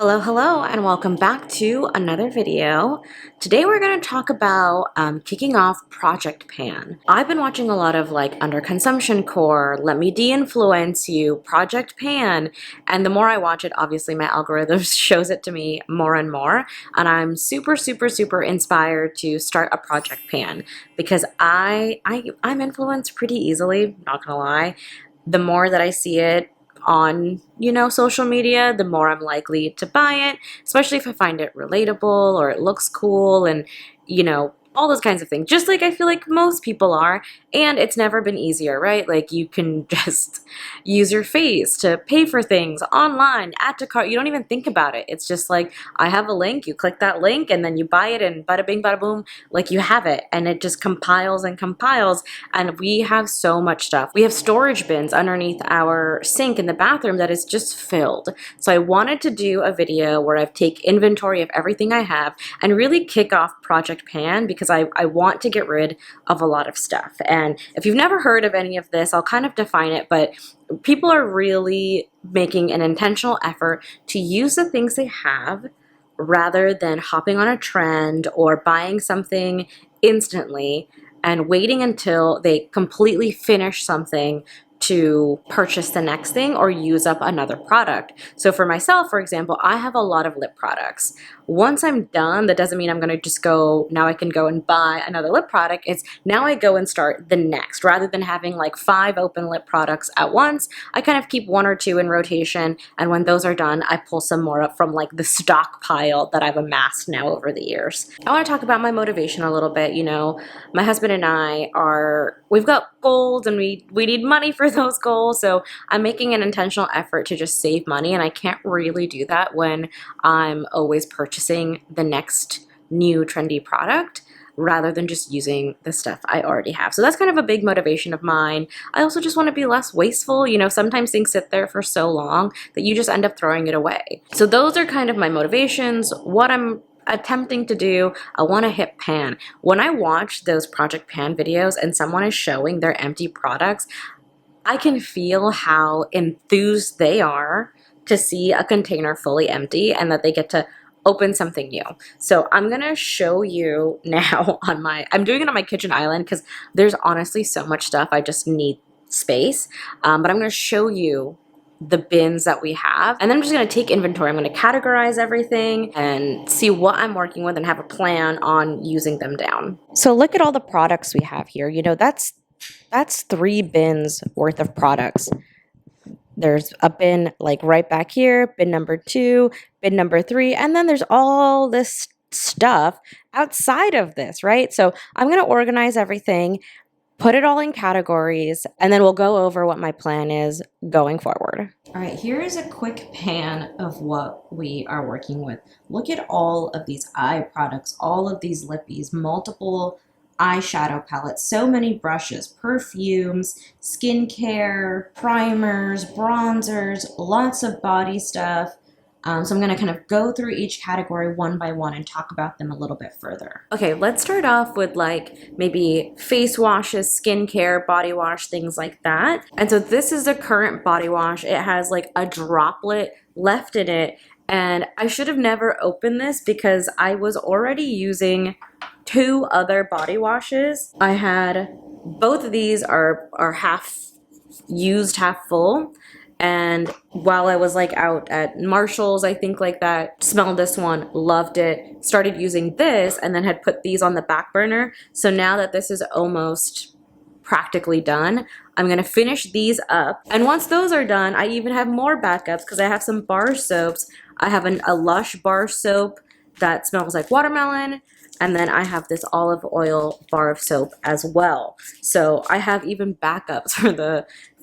Hello, and welcome back to another video. Today we're going to talk about kicking off Project Pan. I've been watching a lot of Under Consumption Core, Let Me De-Influence You, Project Pan, and the more I watch it, obviously my algorithm shows it to me more and more, and I'm super inspired to start a Project Pan because I'm influenced pretty easily, not gonna lie. The more that I see it on social media, the more I'm likely to buy it, especially if I find it relatable or it looks cool and all those kinds of things, just like I feel like most people are. And it's never been easier, right? Like, you can just use your face to pay for things online, add to cart. You don't even think about it. It's just like, I have a link, you click that link, and then you buy it, and bada bing bada boom, like, you have it, and it just compiles and compiles. And we have so much stuff. We have storage bins underneath our sink in the bathroom that is just filled. So I wanted to do a video where I take inventory of everything I have and really kick off Project Pan, because I want to get rid of a lot of stuff. And if you've never heard of any of this, I'll kind of define it, but people are really making an intentional effort to use the things they have rather than hopping on a trend or buying something instantly and waiting until they completely finish something to purchase the next thing or use up another product. So for myself, for example, I have a lot of lip products. Once I'm done, that doesn't mean I'm going to just go, now I can go and buy another lip product. It's now I go and start the next. Rather than having like 5 open lip products at once, I kind of keep 1 or 2 in rotation. And when those are done, I pull some more up from like the stockpile that I've amassed now over the years. I want to talk about my motivation a little bit. My husband and I we've got goals, and we need money for those goals. So I'm making an intentional effort to just save money. And I can't really do that when I'm always purchasing the next new trendy product rather than just using the stuff I already have. So that's kind of a big motivation of mine. I also just want to be less wasteful. Sometimes things sit there for so long that you just end up throwing it away. So those are kind of my motivations. What I'm attempting to do, I want to hit pan. When I watch those Project Pan videos and someone is showing their empty products, I can feel how enthused they are to see a container fully empty and that they get to open something new. So I'm going to show you now I'm doing it on my kitchen island because there's honestly so much stuff. I just need space. But I'm going to show you the bins that we have. And then I'm just going to take inventory. I'm going to categorize everything and see what I'm working with and have a plan on using them down. So look at all the products we have here. That's 3 bins worth of products. There's a bin like right back here, bin number 2, bin number 3, and then there's all this stuff outside of this, right? So I'm going to organize everything, put it all in categories, and then we'll go over what my plan is going forward. All right, here is a quick pan of what we are working with. Look at all of these eye products, all of these lippies, multiple eyeshadow palettes, so many brushes, perfumes, skincare, primers, bronzers, lots of body stuff. So I'm going to kind of go through each category one by one and talk about them a little bit further. Okay, let's start off with maybe face washes, skincare, body wash, things like that. And so this is the current body wash. It has like a droplet left in it. And I should have never opened this because I was already using 2 other body washes. I had both of these are half used, half full. And while I was out at Marshall's, I think smelled this one, loved it, started using this, and then had put these on the back burner. So now that this is almost practically done, I'm gonna finish these up. And once those are done, I even have more backups because I have some bar soaps. I have a Lush bar soap that smells like watermelon. And then I have this olive oil bar of soap as well. So I have even backups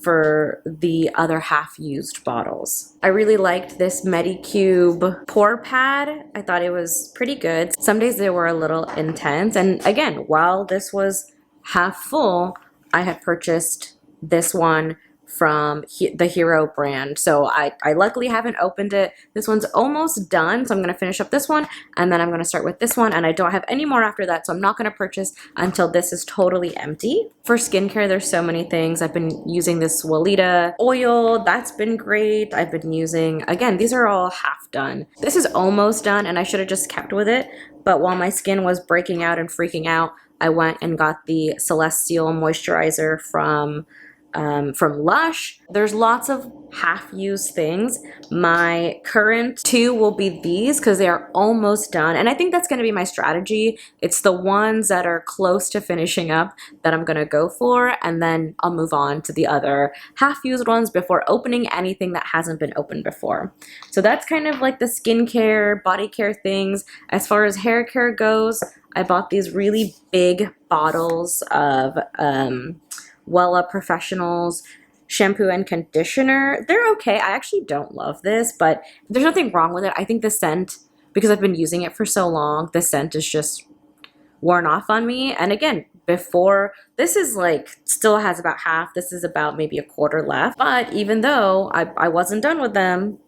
for the other half-used bottles. I really liked this Medicube pore pad. I thought it was pretty good. Some days they were a little intense. And again, while this was half full, I had purchased this one from the Hero brand. So I luckily haven't opened it. This one's almost done, so I'm going to finish up this one, and then I'm going to start with this one, and I don't have any more after that, so I'm not going to purchase until this is totally empty. For skincare, there's so many things. I've been using this Weleda oil. That's been great. I've been using, again, these are all half done. This is almost done, and I should have just kept with it, but while my skin was breaking out and freaking out, I went and got the Celestial moisturizer from Lush. There's lots of half-used things. My current two will be these because they are almost done. And I think that's going to be my strategy. It's the ones that are close to finishing up that I'm going to go for. And then I'll move on to the other half-used ones before opening anything that hasn't been opened before. So that's kind of like the skincare, body care things. As far as hair care goes, I bought these really big bottles of Wella Professionals shampoo and conditioner. They're okay. I actually don't love this, but there's nothing wrong with it. I think the scent, because I've been using it for so long, the scent is just worn off on me. And again, before, this is like, still has about half. This is about maybe a quarter left. But even though I wasn't done with them,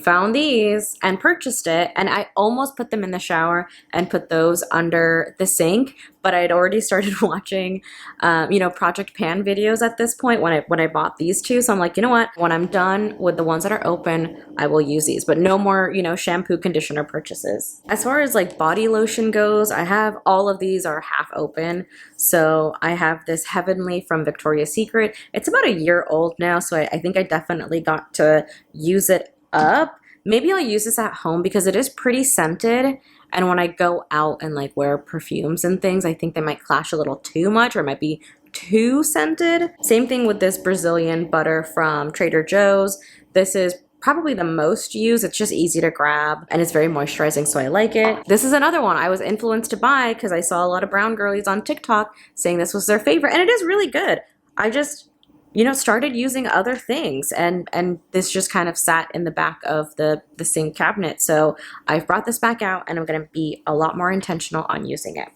found these and purchased it, and I almost put them in the shower and put those under the sink, but I had already started watching Project Pan videos at this point when I bought these two. So I'm like, you know what, when I'm done with the ones that are open, I will use these, but no more shampoo conditioner purchases. As far as like body lotion goes, I have all of these are half open. So I have this Heavenly from Victoria's Secret. It's about a year old now, so I think I definitely got to use it up. Maybe I'll use this at home because it is pretty scented, and when I go out and like wear perfumes and things, I think they might clash a little too much or it might be too scented. Same thing with this Brazilian butter from Trader Joe's. This is probably the most used. It's just easy to grab and it's very moisturizing, so I like it. This is another one I was influenced to buy because I saw a lot of brown girlies on TikTok saying this was their favorite, and it is really good. I just started using other things, and this just kind of sat in the back of the sink cabinet. So I've brought this back out and I'm going to be a lot more intentional on using it.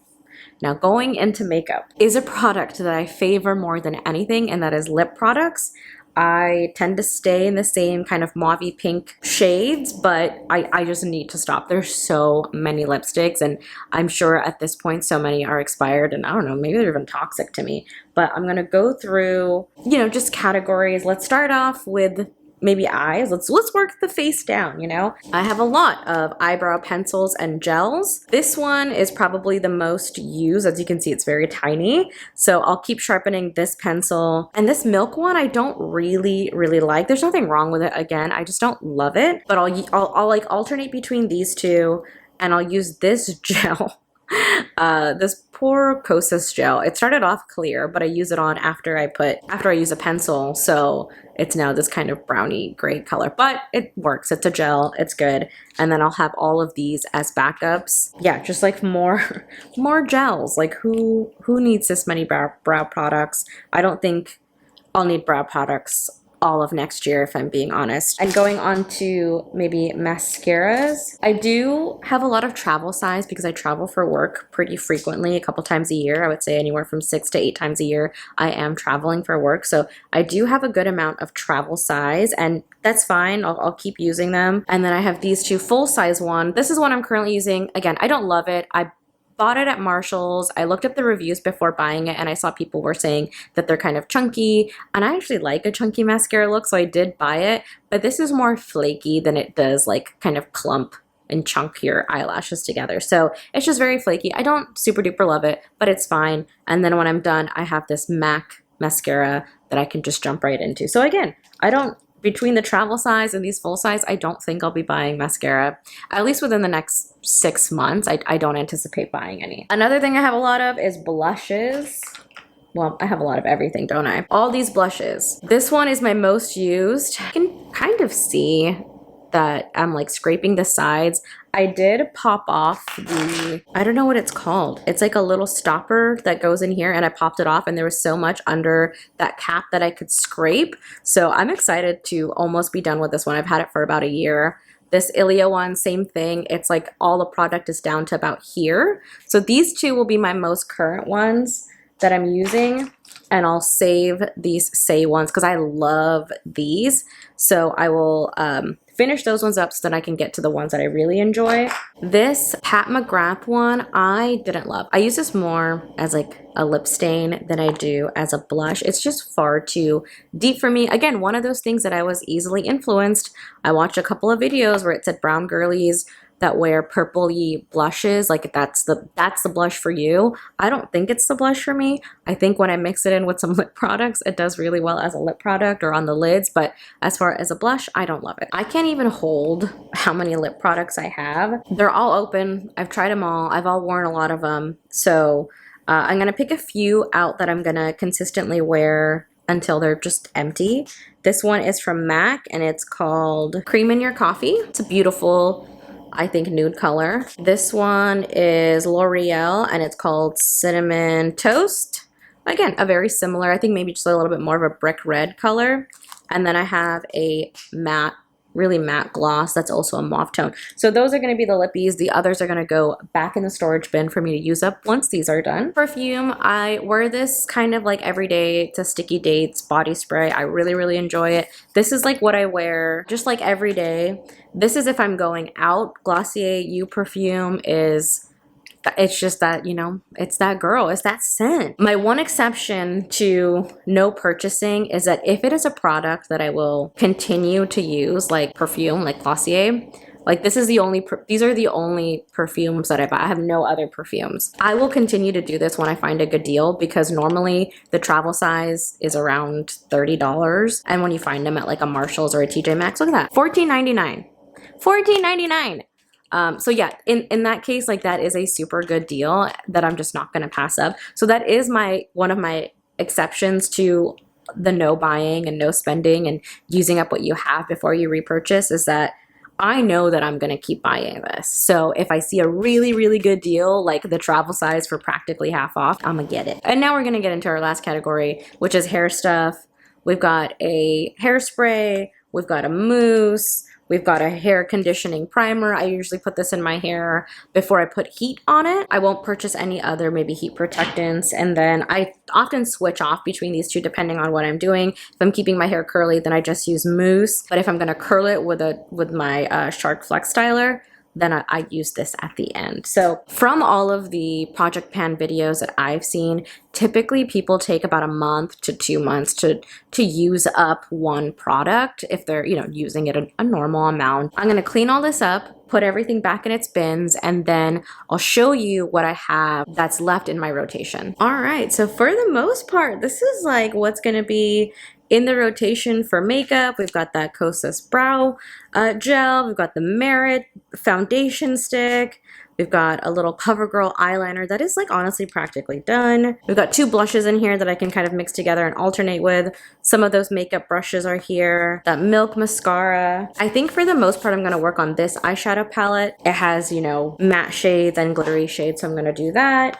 Now, going into makeup is a product that I favor more than anything, and that is lip products. I tend to stay in the same kind of mauvey pink shades, but I just need to stop. There's so many lipsticks, and I'm sure at this point so many are expired, and I don't know, maybe they're even toxic to me. But I'm gonna go through, just categories. Let's start off with maybe eyes. Let's work the face down, I have a lot of eyebrow pencils and gels. This one is probably the most used. As you can see, it's very tiny. So I'll keep sharpening this pencil. And this Milk one, I don't really like. There's nothing wrong with it. Again, I just don't love it. But I'll like alternate between these two, and I'll use this gel. This poor Kosas gel. It started off clear, but I use it on after I use a pencil, so it's now this kind of brownie gray color, but it works. It's a gel, it's good. And then I'll have all of these as backups. Yeah, just like more gels. Like who needs this many brow products? I don't think I'll need brow products all of next year, if I'm being honest. And going on to maybe mascaras. I do have a lot of travel size because I travel for work pretty frequently, a couple times a year. I would say anywhere from 6 to 8 times a year I am traveling for work. So I do have a good amount of travel size, and that's fine. I'll keep using them. And then I have these two full size ones. This is one I'm currently using. Again, I don't love it. I bought it at Marshall's. I looked up the reviews before buying it, and I saw people were saying that they're kind of chunky, and I actually like a chunky mascara look, so I did buy it. But this is more flaky than it does like kind of clump and chunk your eyelashes together. So it's just very flaky. I don't super duper love it, but it's fine. And then when I'm done, I have this MAC mascara that I can just jump right into. So again, between the travel size and these full size, I don't think I'll be buying mascara, at least within the next 6 months. I don't anticipate buying any. Another thing I have a lot of is blushes. Well, I have a lot of everything, don't I? All these blushes. This one is my most used. You can kind of see that I'm like scraping the sides. I did pop off I don't know what it's called. It's like a little stopper that goes in here, and I popped it off, and there was so much under that cap that I could scrape. So I'm excited to almost be done with this one. I've had it for about a year. This Ilia one, same thing. It's like all the product is down to about here. So these two will be my most current ones. that I'm using, and I'll save these Saie ones because I love these. So I will finish those ones up so that I can get to the ones that I really enjoy. This Pat McGrath one I didn't love. I use this more as like a lip stain than I do as a blush. It's just far too deep for me. Again, one of those things that I was easily influenced. I watched a couple of videos where it said brown girlies that wear purpley blushes, like that's the blush for you. I don't think it's the blush for me. I think when I mix it in with some lip products, it does really well as a lip product or on the lids, but as far as a blush, I don't love it. I can't even hold how many lip products I have. They're all open. I've tried them all. I've all worn a lot of them. So I'm gonna pick a few out that I'm gonna consistently wear until they're just empty. This one is from MAC and it's called Cream in Your Coffee. It's a beautiful, I think, nude color. This one is L'Oreal and it's called Cinnamon Toast. Again, a very similar, I think maybe just a little bit more of a brick red color. And then I have a matte, really matte gloss that's also a mauve tone. So those are going to be the lippies. The others are going to go back in the storage bin for me to use up once these are done. Perfume, I wear this kind of like every day. It's a Sticky Dates body spray. I really, really enjoy it. This is like what I wear just like every day. This is if I'm going out. Glossier You perfume is, it's just that, you know, it's that girl, it's that scent. My one exception to no purchasing is that if it is a product that I will continue to use, like perfume, like Glossier, like this is the only, these are the only perfumes that I buy. I have no other perfumes. I will continue to do this when I find a good deal because normally the travel size is around $30. And when you find them at like a Marshall's or a TJ Maxx, look at that, $14.99. $14.99. So yeah, in that case, like that is a super good deal that I'm just not going to pass up. So that is one of my exceptions to the no buying and no spending and using up what you have before you repurchase, is that I know that I'm going to keep buying this. So if I see a really, really good deal, like the travel size for practically half off, I'm going to get it. And now we're going to get into our last category, which is hair stuff. We've got a hairspray, we've got a mousse, we've got a hair conditioning primer. I usually put this in my hair before I put heat on it. I won't purchase any other maybe heat protectants. And then I often switch off between these two depending on what I'm doing. If I'm keeping my hair curly, then I just use mousse. But if I'm gonna curl it with my Shark Flex Styler, then I use this at the end. So from all of the Project Pan videos that I've seen, typically people take about a month to 2 months to use up one product if they're, you know, using it a normal amount. I'm gonna clean all this up, put everything back in its bins, and then I'll show you what I have that's left in my rotation. All right, so for the most part, this is like what's gonna be in the rotation for makeup. We've got that Kosas brow gel. We've got the Merit foundation stick. We've got a little CoverGirl eyeliner that is like honestly practically done. We've got 2 blushes in here that I can kind of mix together and alternate with. Some of those makeup brushes are here. That Milk mascara. I think for the most part I'm gonna work on this eyeshadow palette. It has, you know, matte shades and glittery shades, so I'm gonna do that.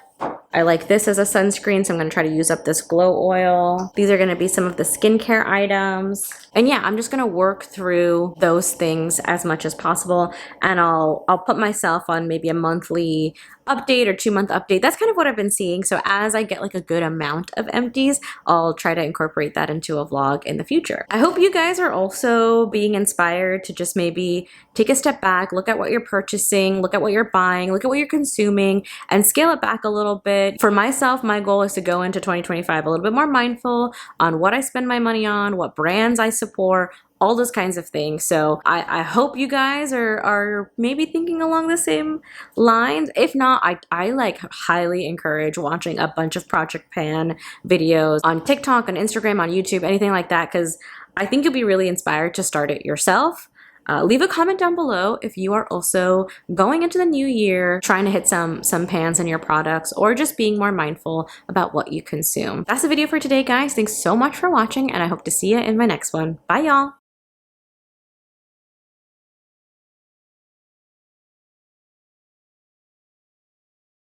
I like this as a sunscreen, so I'm going to try to use up this glow oil. These are going to be some of the skincare items. And yeah, I'm just going to work through those things as much as possible. And I'll put myself on maybe a monthly update or 2-month update. That's kind of what I've been seeing. So as I get like a good amount of empties, I'll try to incorporate that into a vlog in the future. I hope you guys are also being inspired to just maybe take a step back, look at what you're purchasing, look at what you're buying, look at what you're consuming, and scale it back a little bit. For myself, my goal is to go into 2025 a little bit more mindful on what I spend my money on, what brands I support, all those kinds of things. So I hope you guys are maybe thinking along the same lines. If not, I like highly encourage watching a bunch of Project Pan videos on TikTok, on Instagram, on YouTube, anything like that, because I think you'll be really inspired to start it yourself. Leave a comment down below if you are also going into the new year trying to hit some pans in your products, or just being more mindful about what you consume. That's the video for today, guys. Thanks so much for watching, and I hope to see you in my next one. Bye, y'all.